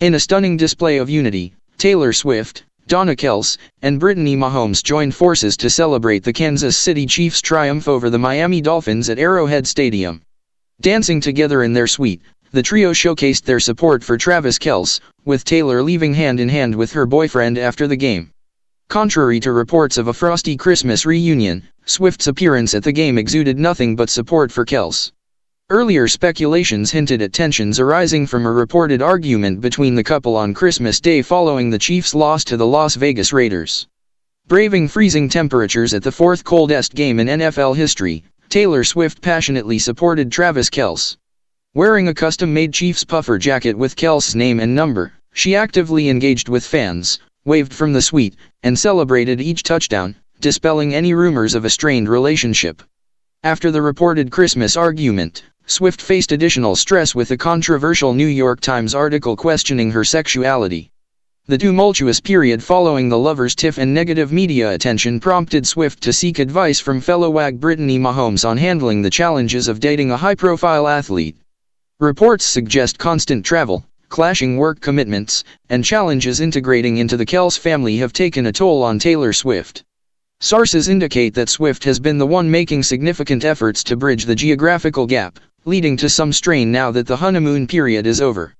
In a stunning display of unity, Taylor Swift, Donna Kelce, and Brittany Mahomes joined forces to celebrate the Kansas City Chiefs' triumph over the Miami Dolphins at Arrowhead Stadium. Dancing together in their suite, the trio showcased their support for Travis Kelce, with Taylor leaving hand in hand with her boyfriend after the game. Contrary to reports of a frosty Christmas reunion, Swift's appearance at the game exuded nothing but support for Kelce. Earlier speculations hinted at tensions arising from a reported argument between the couple on Christmas Day following the Chiefs' loss to the Las Vegas Raiders. Braving freezing temperatures at the fourth coldest game in NFL history, Taylor Swift passionately supported Travis Kelce. Wearing a custom-made Chiefs puffer jacket with Kelce's name and number, she actively engaged with fans, waved from the suite, and celebrated each touchdown, dispelling any rumors of a strained relationship. After the reported Christmas argument, Swift faced additional stress with a controversial New York Times article questioning her sexuality. The tumultuous period following the lovers' tiff and negative media attention prompted Swift to seek advice from fellow wag Brittany Mahomes on handling the challenges of dating a high-profile athlete. Reports suggest constant travel, clashing work commitments, and challenges integrating into the Kelce family have taken a toll on Taylor Swift. Sources indicate that Swift has been the one making significant efforts to bridge the geographical gap, leading to some strain now that the honeymoon period is over.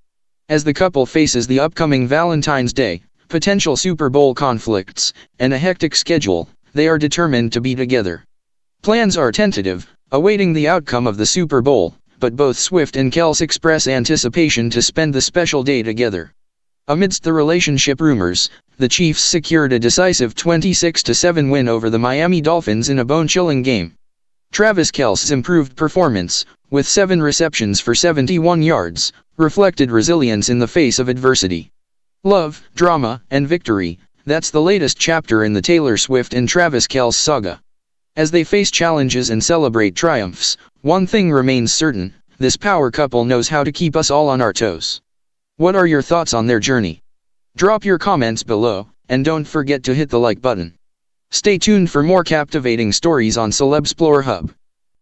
As the couple faces the upcoming Valentine's Day, potential Super Bowl conflicts, and a hectic schedule, they are determined to be together. Plans are tentative, awaiting the outcome of the Super Bowl, but both Swift and Kelce express anticipation to spend the special day together. Amidst the relationship rumors, the Chiefs secured a decisive 26-7 win over the Miami Dolphins in a bone-chilling game. Travis Kelce's improved performance, with 7 receptions for 71 yards, reflected resilience in the face of adversity. Love, drama, and victory, that's the latest chapter in the Taylor Swift and Travis Kelce saga. As they face challenges and celebrate triumphs, one thing remains certain: this power couple knows how to keep us all on our toes. What are your thoughts on their journey? Drop your comments below, and don't forget to hit the like button. Stay tuned for more captivating stories on Celebsplore Hub.